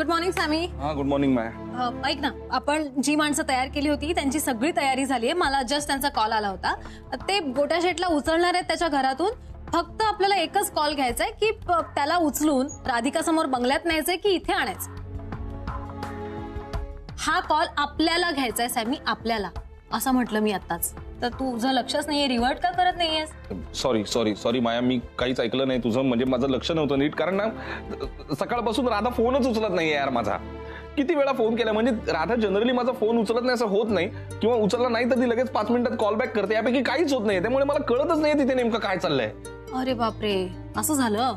Good morning Sammy. हाँ good morning Maya. ऐक ना, आपण जी माणसं तयार केली होती त्यांची सगळी तयारी झाली आहे. मला जस्ट त्यांचा कॉल आला होता. ते गोट्या शेटला उचलणार आहेत त्याच्या घरातून. फक्त आपल्याला एकच कॉल घ्यायचा आहे की त्याला उचलून राधिका समोर बंगल्यात न्यायचंय की इथे आणायचं. हा कॉल आपल्याला घ्यायचा आहे सॅमी, आपल्याला. असं म्हटलं मी आताच. तर तुझं लक्षच नाहीये, रिव्हर्ट का करत नाहीयेस? सॉरी सॉरी सॉरी माया, मी काहीच ऐकलं नाही तुझं. म्हणजे माझं लक्ष नव्हतं नीट. कारण ना सकाळपासून राधा फोनच उचलत नाहीये यार माझा. किती वेळा फोन केला. म्हणजे राधा जनरली माझा फोन उचलत नाही असं होत नाही, किंवा उचलला नाही तर ती लगेच 5 मिनिटात कॉल बॅक करते. यापैकी काहीच होत नाही. त्यामुळे मला कळतच नाही तिथे नेमकं काय चाललंय. अरे बापरे, असं झालं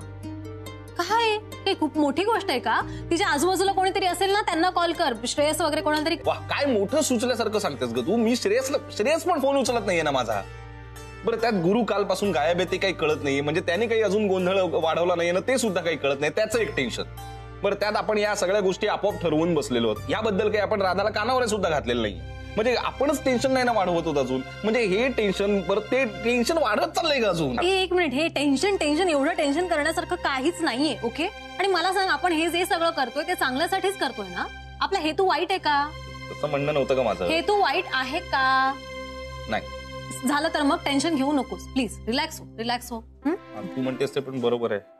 काय? हे खूप मोठी गोष्ट आहे का? तिच्या आजूबाजूला कोणीतरी असेल ना, त्यांना कॉल कर. श्रेयस वगैरे कोणाला तरी. काय मोठं सुचल्यासारखं सांगतेस ग तू. मी श्रेयस पण फोन उचलत नाहीये ना माझा. बरं, त्यात गुरु कालपासून गायब आहे ते काही कळत नाहीये. म्हणजे त्याने काही अजून गोंधळ वाढवला नाहीये ना, ते सुद्धा काही कळत नाही. त्याचं एक टेन्शन. बरं, त्यात आपण या सगळ्या गोष्टी आपोआप ठरवून बसलेलो आहोत. याबद्दल काही आपण राधाला कानावर सुद्धा घातलेलं नाही. म्हणजे आपणच टेन्शन नाही ना वाढवत होत अजून. म्हणजे हे टेन्शन परत ते टेन्शन वाढत चाललंय का अजून? एक मिनिट, हे टेन्शन एवढं टेन्शन करण्यासारखं काहीच नाहीये. ओके, आणि मला सांग, आपण हे जे सगळं करतोय ते चांगल्यासाठीच करतोय ना? आपला हेतू वाईट आहे का? तसं म्हणणं नव्हतं का माझं. हेतू वाईट आहे का? नाही. झालं तर मग टेन्शन घेऊ नकोस प्लीज. रिलॅक्स हो, रिलॅक्स हो. तू म्हणतेस ते पण बरोबर आहे.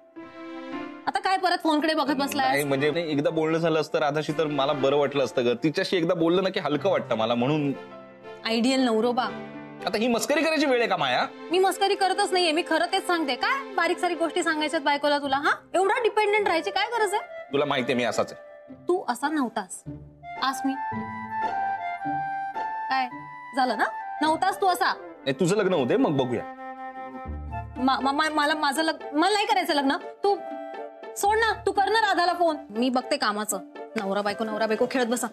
आता काय परत फोनकडे बघत बसलाय? म्हणजे एकदा बोलणं झालं असतं राधाशी तर मला बरं वाटलं असतं ग. तिच्याशी एकदा बोललं ना की हलकं वाटतं मला, म्हणून. आयडियल नवरोबा. आता ही मस्करी करायची वेळ आहे का माया? मी मस्करी करतच नाहीये, मी खरं तेच सांगते. काय बारीक सारीक गोष्टी सांगायच्यात बायकोला तुला? हा, एवढा डिपेंडेंट राहायची काय गरज आहे? तुला माहितीये मी असाच आहे. तू असा नव्हतास. आज मी काय झालं ना? नव्हतास तू असा. तुझं लग्न होते मग बघूया. मला माझं लग्न, मला नाही करायचं लग्न. तू सोड ना, तू कर ना राधाला फोन. मी बघते कामाचं. नवरा बायको खेळत बसा.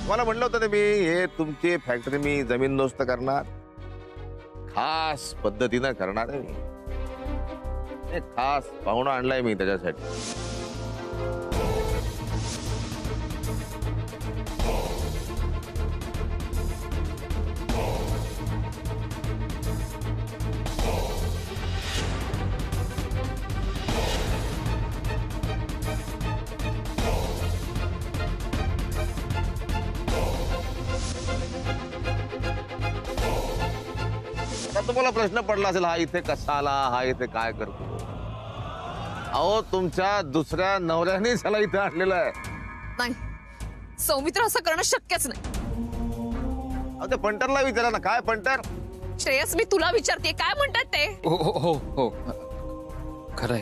मला म्हणलं होतं मी, हे तुमची फॅक्टरी मी जमीनदोस्त करणार, खास पद्धतीनं करणार आहे मी. खास पाहुणा आणलाय मी त्याच्यासाठी. तुम्हाला प्रश्न पडला असेल, हा इथे कसा आला, हा इथे काय करतो? अहो, तुमच्या दुसऱ्या नवऱ्यानेच ह्याला इथे आणलेलं आहे. नाही, सौमित्र असं करणं शक्यच नाही. अहो, ते पंटरला विचारा ना. काय पंटर? श्रेयस, मी तुला विचारते, काय म्हणतात ते? हो हो हो हो, खरंय.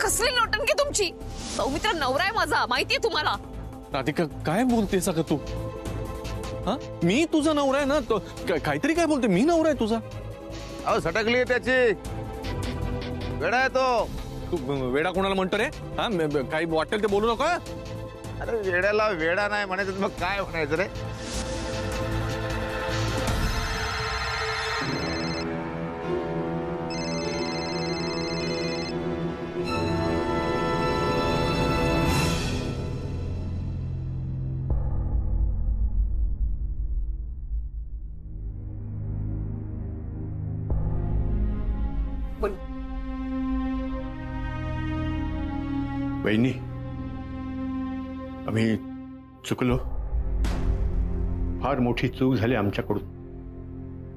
कसली नोटंकी तुमची? सौमित्र नवरा आहे माझा, माहितीये तुम्हाला. राधिका, काय बोलतेस का तू? हा, मी तुझा नवरा आहे ना. काहीतरी काय बोलते? मी नवरा आहे तुझा? अहो, सटकली आहे त्याची. वेडा आहे तो. तू वेडा कोणाला म्हणतो रे? हा, काही वाटेल ते बोलू नका. अरे, वेड्याला वेडा नाही म्हणायचं मग काय म्हणायचं रे? वहिनी, आम्ही चुकलो. फार मोठी चूक झाली आमच्याकडून.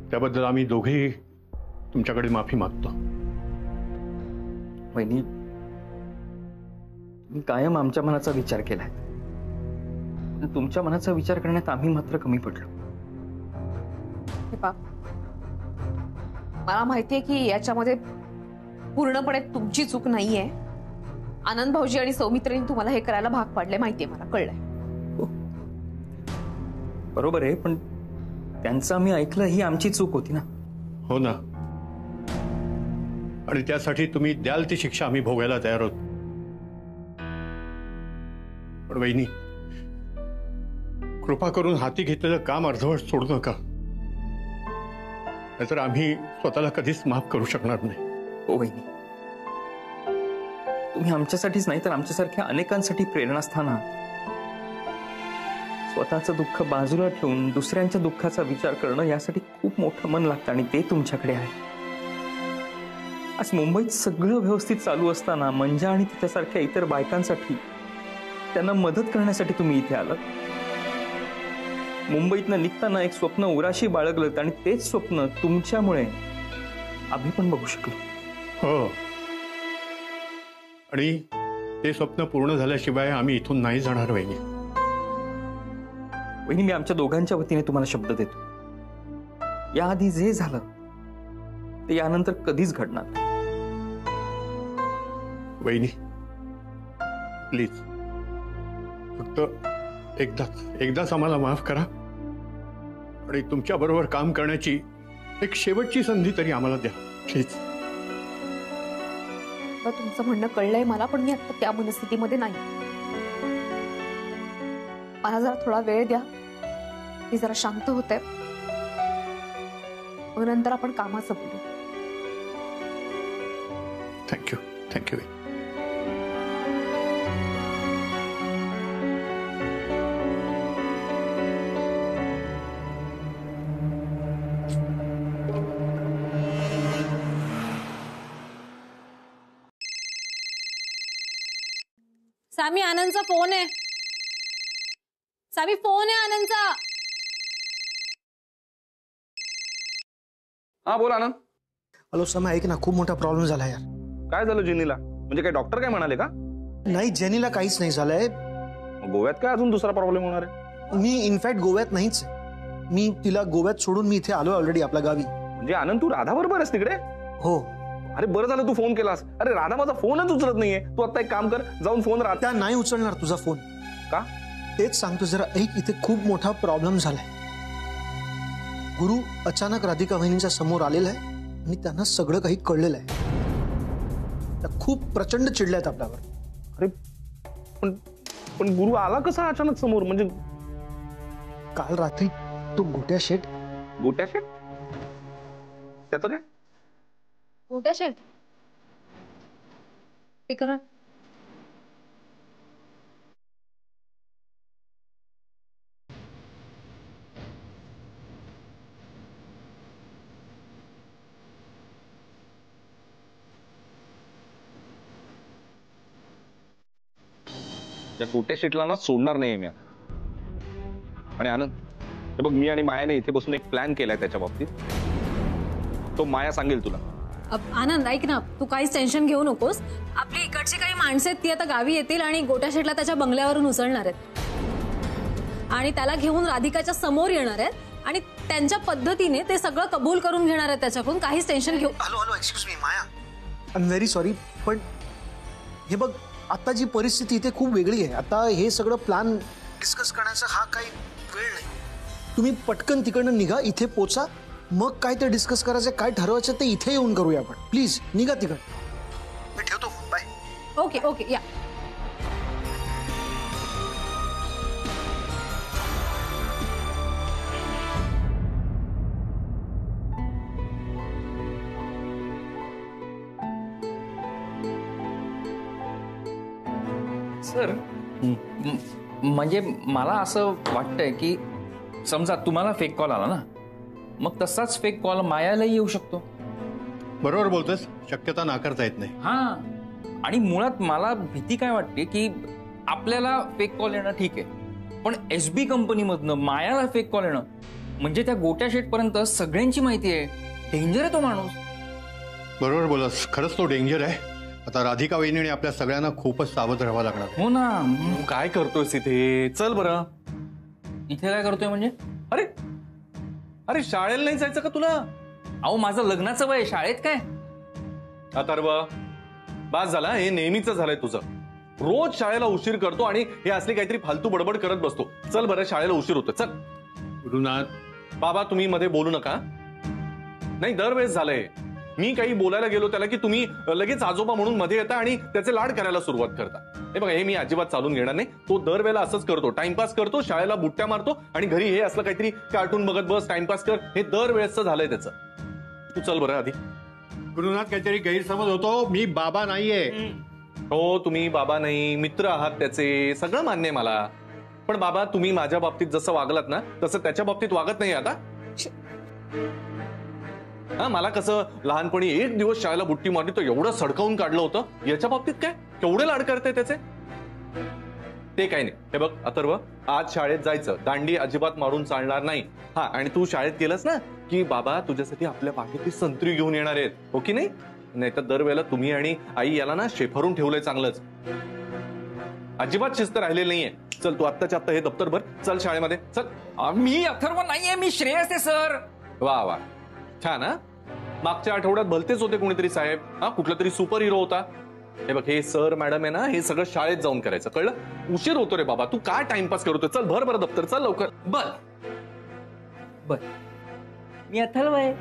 त्याबद्दल आम्ही दोघेही तुमच्याकडे माफी मागतो. वहिनी, मी कायम आमच्या मनाचा विचार केलाय. तुमच्या मनाचा विचार करण्यात आम्ही मात्र कमी पडलो. मला माहितीये की याच्यामध्ये पूर्णपणे तुमची चूक नाहीये. आनंद भाऊजी आणि सौमित्रीने तुम्हाला हे करायला भाग पाडले, माहितीये, मला कळलंय. बरोबर आहे, पण त्यांचं आम्ही ऐकलं ही आमची चूक होती ना. हो ना. आणि त्यासाठी तुम्ही द्याल ती शिक्षा आम्ही भोगायला तयार आहोत. पण वहिनी, कृपा करून हाती घेतलेलं काम अर्धवट सोडू नका, नाहीतर आम्ही स्वतःला कधीच माफ करू शकणार नाही. हो वहिनी, तुम्ही आमच्यासाठीच नाही तर आमच्यासारख्या अनेकांसाठी प्रेरणास्थान आहात. स्वतःचं दुःख बाजूला ठेवून दुसऱ्यांच्या दुःखाचा विचार करणं यासाठी खूप मोठं मन लागतं आणि ते तुमच्याकडे आहे. आज मुंबईत सगळं व्यवस्थित चालू असताना मंजा आणि तिच्यासारख्या इतर बायकांसाठी त्यांना मदत करण्यासाठी तुम्ही इथे आलात. मुंबईतनं निघताना एक स्वप्न उराशी बाळगलं आणि तेच स्वप्न तुमच्यामुळे आम्ही पण बघू शकलो. हो, आणि ते स्वप्न पूर्ण झाल्याशिवाय आम्ही इथून नाही जाणार वहिनी. वहिनी, मी आमच्या दोघांच्या वतीने तुम्हाला शब्द देतो, याआधी जे झालं ते यानंतर कधीच घडणार नाही. वहिनी प्लीज, फक्त एकदाच आम्हाला माफ करा आणि तुमच्या बरोबर काम करण्याची एक शेवटची संधी तरी आम्हाला द्या प्लीज. तुमचं म्हणणं कळलंय मला, पण मी आता त्या मनस्थितीमध्ये नाही. मला जरा थोडा वेळ द्या, मी जरा शांत होते, मग नंतर आपण कामाचं बोलू. थँक्यू. सामी, आनंदचा फोन आहे. सामी, फोन आहे आनंदचा. हा बोल आनंद. हॅलो समा, ऐक ना, खूप मोठा प्रॉब्लेम झाला यार. काय झालं जेनीला? म्हणजे काय डॉक्टर काय म्हणाले का? नाही, जेनीला काहीच नाही झालंय. गोव्यात काय अजून दुसरा प्रॉब्लेम होणार आहे? मी इनफॅक्ट गोव्यात नाहीच. मी तिला गोव्यात सोडून मी इथे आलोय ऑलरेडी आपल्या गावी. म्हणजे आनंद, तू राधा बरोबर आहेस तिकडे? हो. अरे बरं झालं तू फोन केलास. अरे राधा माझा फोनच उचलत नाहीये. तू आता एक काम कर, जाऊन फोन त्या नाही उचलणार तुझा फोन. का? तेच सांगतो, जरा ऐक, इथे खूप मोठा प्रॉब्लेम झालाय. गुरु अचानक राधिका वहिनींच्या समोर आलेला आहे आणि त्यांना सगळं काही कळलेलं आहे. त्या खूप प्रचंड चिडल्या आहेत आपल्यावर. अरे पण गुरु आला कसा अचानक समोर? म्हणजे काल रात्री तो गोट्या शेठ. त्याचं काय? गोट्या शेठ करा. त्या गोट्या शेटला ना सोडणार नाहीये मी. आणि आनंद, हे बघ, मी आणि मायाने इथे बसून एक प्लॅन केलाय त्याच्या बाबतीत. तो माया सांगेल तुला. आनंद ऐक ना, तू काहीच टेन्शन घेऊ नकोस. आपली इकडची काही माणसं आहेत ती आता गावी येतील आणि गोट्या शेठला त्याच्या बंगल्यावरून उचलणार आहेत आणि त्याला घेऊन राधिकाच्या समोर येणार आहेत आणि त्यांच्या पद्धतीने ते सगळं कबूल करून घेणार आहेत त्याच्याकडून. काहीच टेन्शन घेऊ. Hello, excuse me Maya, I am very sorry, पण हे बघ, आता जी परिस्थिती इथे खूप वेगळी आहे. आता हे सगळं प्लॅन डिस्कस करण्याचा हा काही वेळ नाही. तुम्ही पटकन तिकडनं निघा, इथे पोचा, मग काय ते डिस्कस करायचं, काय ठरवायचं ते इथे येऊन करूया आपण. प्लीज निघा तिकडं. मी ठेवतो, बाय. ओके या. सर, म्हणजे मला असं वाटतंय की समजा तुम्हाला फेक कॉल आला ना, मग तसाच फेक कॉल मायालाही येऊ शकतो. बरोबर बोलतोस, शक्यता नाकारता येत नाही. हा, आणि मुळात मला भीती काय वाटते की आपल्याला फेक कॉल येणं ठीक आहे, पण एसबी कंपनीमधनं मायाला फेक कॉल येणं म्हणजे त्या गोट्या शेट पर्यंत सगळ्यांची माहिती आहे. डेंजर आहे तो माणूस. बरोबर बोलस, खरंच तो डेंजर आहे. आता राधिका वहिनी आपल्या सगळ्यांना खूपच सावध राहावं लागणार. हो ना. तू काय करतोयस इथे? चल बरं. इथे काय करतोय म्हणजे? अरे शाळेला नाही जायचं का तुला? अहो, माझं लग्नाचं वय, शाळेत काय? अथर्व, बास झाला. हे नेहमीच झालंय तुझं. रोज शाळेला उशीर करतो आणि हे असली काहीतरी फालतू बडबड करत बसतो. चल बरं, शाळेला उशीर होतो. चल. गुरुनाथ, बाबा तुम्ही मध्ये बोलू नका. नाही, दरवेळेस झालंय. मी काही बोलायला गेलो त्याला की तुम्ही लगेच आजोबा म्हणून मध्ये येता आणि त्याचे लाड करायला सुरुवात करता. हे बघा, हे मी अजिबात चालून घेणार नाही. तो दरवेळेला असंच करतो, टाइमपास करतो, शाळेला बुट्ट्या मारतो आणि घरी हे असलं काहीतरी कार्टून बघत बस, टाइमपास कर, हे दरवेळेचं झालंय त्याचं. तू चल बरं आधी. गुरुनाथ, काहीतरी गैरसमज होतो. मी बाबा नाहीये. हो, तुम्ही बाबा नाही, मित्र आहात त्याचे, सगळं मान्य आहे मला. पण बाबा, तुम्ही माझ्या बाबतीत जसं वागलात ना तसं त्याच्या बाबतीत वागत नाही आता. हा, मला कसं लहानपणी एक दिवस शाळेला बुट्टी मारली तर एवढं सडकावून काढलं होतं. याच्या बाबतीत काय केवढे लाड करते त्याचे? ते काही नाही. हे बघ अथर्व, आज शाळेत जायचं, दांडी अजिबात मारून चालणार नाही. हा, आणि तू शाळेत गेलास ना की बाबा तुझ्यासाठी आपल्या पाठीतली संत्री घेऊन येणार आहेत, हो की नाही? नाहीतर दरवेळेला तुम्ही आणि आई याला ना शेफारून ठेवलंय चांगलंच. अजिबात शिस्त राहिलेली नाहीये. चल तू आत्ताच्या आत्ता हे दप्तर भर, चल शाळेमध्ये चल. मी अथर्व नाहीये, मी श्रेयस आहे सर. वा वा, छान. हा, मागच्या आठवड्यात भलतेच होते कोणीतरी साहेब. हा, कुठला तरी सुपर हिरो होता. हे बघ, हे सर मॅडम आहे ना, हे सगळं शाळेत जाऊन करायचं, कळलं? उशीर होतो रे बाबा, तू काय टाइमपास करतोय? चल भर बरं दप्तर, चल लवकर. बर बर, मी अथर्व आहे,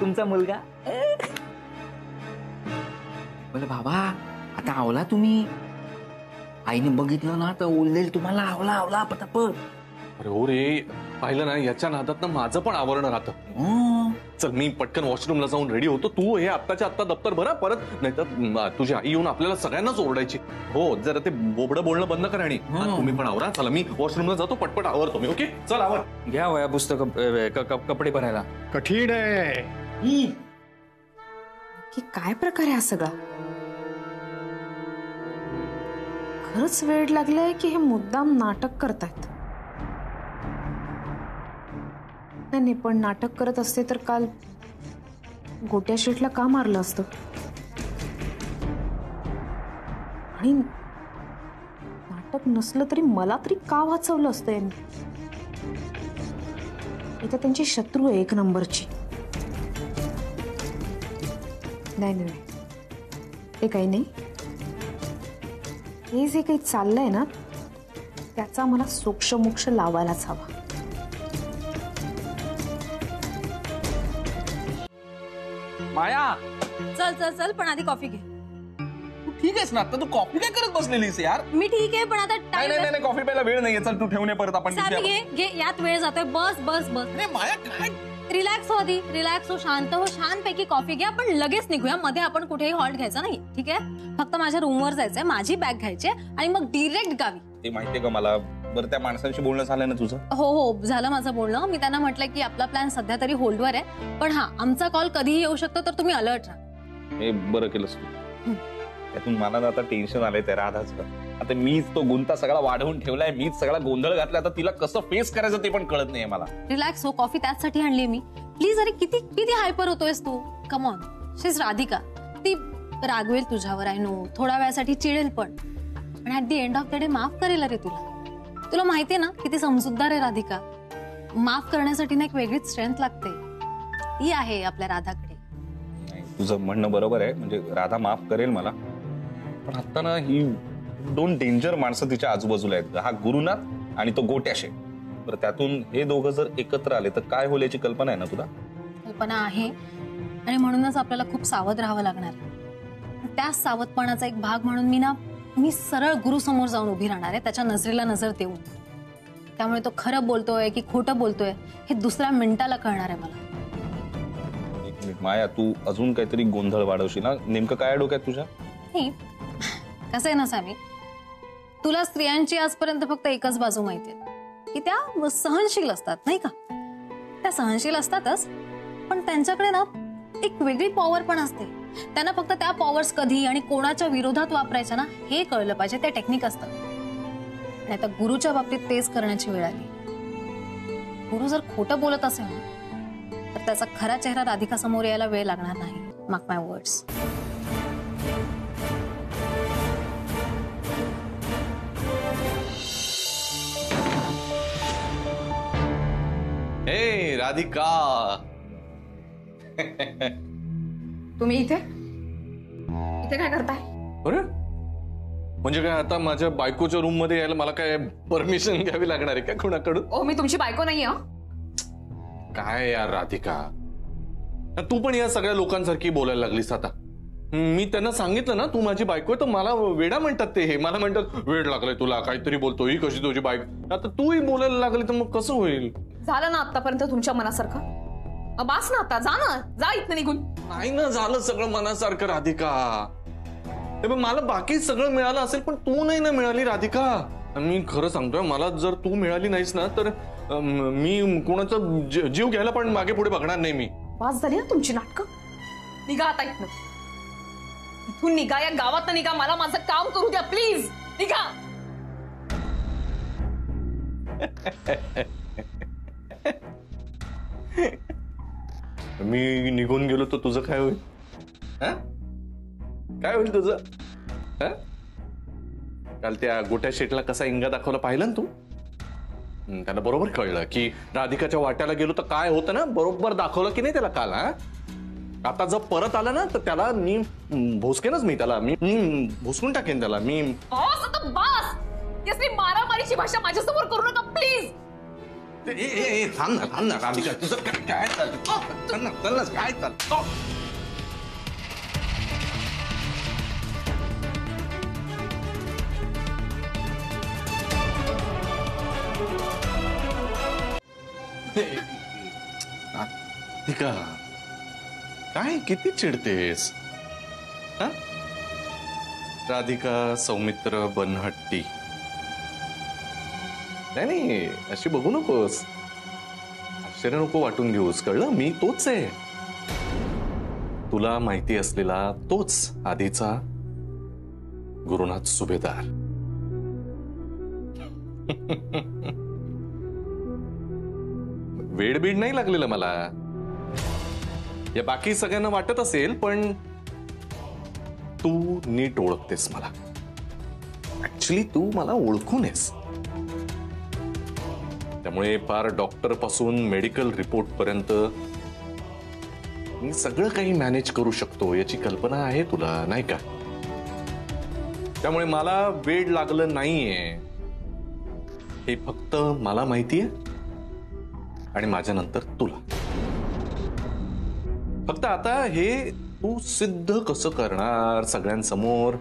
तुमचा मुलगा. बोले बाबा, आता आवला तुम्ही. आईने बघितलं ना तर ओरडेल तुम्हाला, आवला आवला पटापट. अरे हो रे, पाहिलं ना, याच्या नादात ना माझं पण आवरणं राहतं. चल मी पटकन वॉशरूमला जाऊन रेडी होतो. तू हे आत्ताच्या आत्ता दप्तर भरा परत, नाहीतर तुझी आई येऊन आपल्याला सगळ्यांनाच ओरडायची. हो, जरा ते बोबडं बोलणं बंद कर. आणि तुम्ही पण आवरा. चला मी वॉशरूमला जातो, पटपट आवरतो मी. ओके, चल आवर. घ्या वया पुस्तक, कपडे भरायला. कठीण आहे. की काय प्रकार आहे हा सगळा? खरंच वेळ लागलाय की हे मुद्दाम नाटक करतायत? नाही, पण नाटक करत असते तर काल गोट्या शेटला का मारलं असतं? आणि नाटक नसलं तरी मला तरी का वाचवलं असतं यांनी? इथं त्यांची शत्रू आहे एक नंबरची. नाही, ते काही नाही. हे जे काही चाललंय ना त्याचा मला सोक्षमोक्ष लावायलाच हवा. माया, चल चल चल, पण आधी कॉफी घे. तू ठीक आहेस ना? आता तू कॉफी काय करत बसलेलीस यार? मी ठीक आहे, पण आता नाही नाही नाही, कॉफी प्यायला वेळ नाहीये. चल तू ठेवून ये परत, आपण सामी घे घे, यात वेळ जातोय. बस बस बस, अरे माया काय? रिलॅक्स हो आधी, रिलॅक्स हो, शांत हो, छानपैकी कॉफी घ्या. पण लगेच निघूया, मध्ये आपण कुठेही हॉल्ट घ्यायचा नाही, ठीक आहे? फक्त माझ्या रूमवर जायचंय, माझी बॅग घ्यायची आणि मग डिरेक्ट गावी. ते माहितीये का मला? बरं, त्या माणसांशी बोलणं झालं ना तुझं? हो हो, झालं माझं बोलणं. मी त्यांना म्हटलं की आपला प्लॅन सध्या तरी होल्डवर आहे, पण हा, आमचा कॉल कधीही येऊ शकतो, तर तुम्ही अलर्ट राहा. हे बरं केलंस तू. त्यातून मला ना आता टेन्शन आलंय त्या राधाचं. आता मीच तो गुंता सगळा वाढवून ठेवलाय, मीच सगळा गोंधळ घातलाय. आता तिला कसं फेस करायचं ते पण कळत नाहीये मला. रिलॅक्स हो, कॉफी त्याचसाठी आणली मी. प्लीज. अरे किती किती हायपर होतोयस तू. Come on, she is Radhika. ती रागवेल तुझ्यावर, आय नो, थोड्या वेळासाठी चिडेल, पण at the end of the day माफ करेल. अरे तुला माहितीये ना किती समजूतदार आहे राधिका. माफ करण्यासाठी ना एक वेगळीच स्ट्रेंथ लागते, ती आहे आपल्या राधाकडे. तुझं म्हणणं बरोबर आहे, म्हणजे राधा माफ करेल मला. पण आता ना ही दोन डेंजर माणसं तिच्या आजूबाजूला आहेत, हा गुरुनाथ आणि तो गोट्याशे. बरं, त्यातून हे दोघं जर एकत्र आले तर काय होईल याची कल्पना आहे ना तुला? कल्पना आहे, आणि म्हणूनच आपल्याला खूप सावध राहावं लागणार. त्या सावधपणाचा एक भाग म्हणून मी सरळ गुरु समोर जाऊन उभी राहणार आहे, त्याच्या नजरेला नजर देऊन. त्यामुळे तो खरं बोलतोय की खोटं बोलतोय हे दुसऱ्या मिनिटाला कळणार आहे मला. एक मिनिट माया, तू अजून काहीतरी गोंधळ वाढवशील ना? नेमकं काय डोक्यात तुझ्या? नाही, कसं आहे ना सामी, तुला स्त्रियांची आजपर्यंत फक्त एकच बाजू माहितीये की त्या सहनशील असतात, नाही का? त्या सहनशील असतातच, पण त्यांच्याकडे ना एक वेगळी पॉवर पण असते. त्यांना फक्त त्या पॉवर्स कधी आणि कोणाच्या विरोधात वापरायच्या ना हे कळलं पाहिजे, ते टेक्निक असतं. नाही तर गुरुच्या बाबतीत तेच करण्याची वेळ आली. गुरु जर खोटं बोलत असेल ना तर त्याचा खरा चेहरा राधिका समोर यायला वेळ लागणार नाही. मार्क माय वर्ड्स. हे राधिका, तुम्ही इथे काय करताय? अरे म्हणजे काय, आता माझ्या बायकोच्या रूम मध्ये यायला मला काय परमिशन घ्यावी लागणार आहे का कोणाकडून? ओ, मी तुमची बायको नाहीये. काय यार राधिका, तू पण या सगळ्या लोकांसारखी बोलायला लागलीस आता. मी त्यांना सांगितलं ना तू माझी बायको आहे, तर मला वेडा म्हणतात ते. हे मला म्हणतात वेड लागलाय तुला, काहीतरी बोलतो, ही कशी तुझी बायको. आता तूही बोलायला लागली तर मग कसं होईल? झालं ना आतापर्यंत तुमच्या मनासारखं? बास ना आता, जा ना, जा इथनं निघून. नाही ना झालं सगळं मनासारखं राधिका. मला बाकी सगळं मिळालं असेल पण तू नाही ना मिळाली राधिका. मी खरं सांगतोय, मला जर तू मिळाली नाहीस ना तर मी कोणाचा जीव घ्यायला पण मागे पुढे बघणार नाही मी. बास झाली ना तुमची नाटकं. निघा आता इथनं, इथून निघा, या गावात निघा. मला माझं काम करू द्या प्लीज. निघा. मी निघून गेलो तर तुझं काय होईल? काय होईल तुझं? काल त्या गोट्या शेटला कसा इंगा दाखवला पाहिलं ना तू? त्याला बरोबर कळलं की राधिकाच्या वाट्याला गेलो तर काय होतं ना. बरोबर दाखवलं की नाही त्याला काल. आता जर परत आला ना तर त्याला मी भोसकेनच, मी त्याला मी भोसकून टाकेन त्याला मी. आता बास. यासनी मारामारीची भाषा माझ्यासमोर करू नका प्लीज. थांब ना राधिका, तुझं काय चाललं? काय चाललं? राधिका काय किती चिडतेस? राधिका सौमित्र बनहट्टी. नाही अशी बघू नकोस. आश्चर्य नको वाटून घेऊस, कळलं? मी तोच आहे, तुला माहिती असलेला तोच आधीचा गुरुनाथ सुभेदार. वेडबीड नाही लागलेलं मला. या बाकी सगळ्यांना वाटत असेल पण तू नीट ओळखतेस मला. ऍक्च्युली तू मला ओळखून आहेस. त्यामुळे फार डॉक्टर पासून मेडिकल रिपोर्ट पर्यंत मी सगळं काही मॅनेज करू शकतो याची कल्पना आहे तुला, नाही का? त्यामुळे मला वेड लागलं नाहीये हे फक्त मला माहितीये आणि माझ्यानंतर तुला. फक्त आता हे तू सिद्ध कसं करणार सगळ्यांसमोर?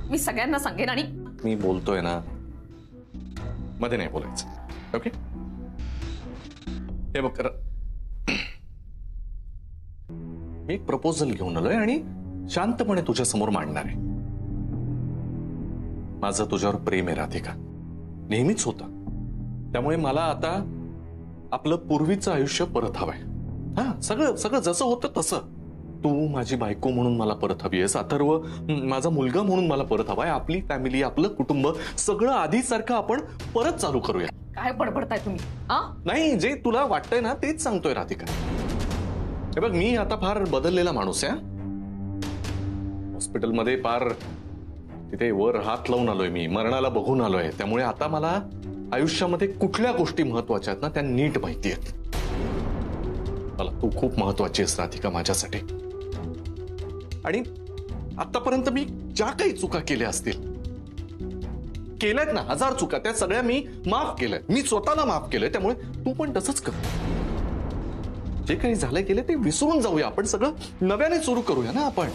मी सगळ्यांना सांगेन. आणि मी बोलतोय ना, मध्ये नाही बोलायचं, ओके? हे बघ, मी एक प्रपोजल घेऊन आलोय आणि शांतपणे तुझ्या समोर मांडणार आहे. माझं तुझ्यावर प्रेम आहे राधिका, नेहमीच होतं. त्यामुळे मला आता आपलं पूर्वीचं आयुष्य परत हवंय. सगळं सगळं जसं होतं तसं. तू माझी बायको म्हणून मला परत हवी आहेस, अथर्व माझा मुलगा म्हणून मला परत हवाय. आपली फॅमिली, आपलं कुटुंब सगळं आधीसारखं आपण परत चालू करूया. काय बडबडताय तुम्ही? नाही, जे तुला वाटतंय ना तेच सांगतोय राधिका. हे बघ, मी आता फार बदललेला माणूस आहे. हॉस्पिटलमध्ये फार तिथे वर हात लावून आलोय मी, मरणाला बघून आलोय. त्यामुळे आता मला आयुष्यामध्ये कुठल्या गोष्टी महत्वाच्या आहेत ना त्या नीट माहिती आहेत. मला तू खूप महत्वाची आहेस राधिका माझ्यासाठी. आणि आतापर्यंत मी ज्या काही चुका केल्या असतील, केल्यात ना 1000 चुका, त्या सगळ्या मी माफ केलंय. मी स्वतःला माफ केलंय. त्यामुळे तू पण तसंच कर. जे काही झालंय गेले ते विसरून जाऊया. आपण सगळं नव्याने सुरू करूया ना आपण.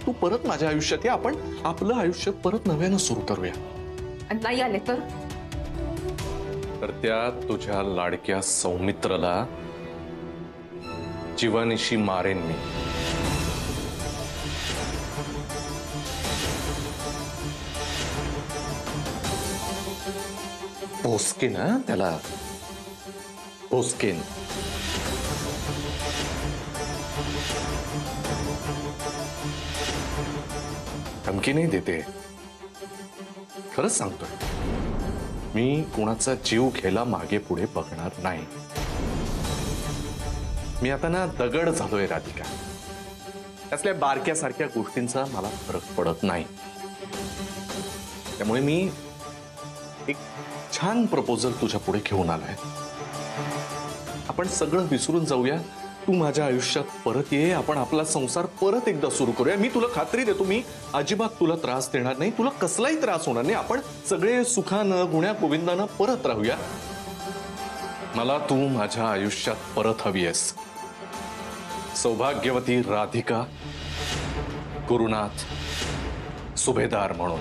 तू परत माझ्या आयुष्यात ये. आपण आपलं आयुष्य परत नव्यानं सुरू करूया. आणि नाही आले तर त्या तुझ्या लाडक्या सौमित्रला जीवानीशी मारेन मी. भोसकेन त्याला, भोसकेन. धमकी नाही देते, खरंच सांगतोय. मी कोणाचा जीव घ्यायला मागे पुढे बघणार नाही. मी आता ना दगड झालोय राधिका. त्यातल्या बारक्या सारख्या गोष्टींचा मला फरक पडत नाही. त्यामुळे मी एक छान प्रपोजल तुझ्या पुढे घेऊन आलोय. आपण सगळं विसरून जाऊया. तू माझ्या आयुष्यात परत ये. आपण आपला संसार परत एकदा सुरू करूया. मी तुला खात्री देतो, मी अजिबात तुला त्रास देणार नाही. तुला कसलाही त्रास होणार नाही. आपण सगळे सुखानं गुण्या गोविंदानं परत राहूया. मला तू माझ्या आयुष्यात परत हवी आहेस. सौभाग्यवती राधिका गुरुनाथ सुभेदार म्हणून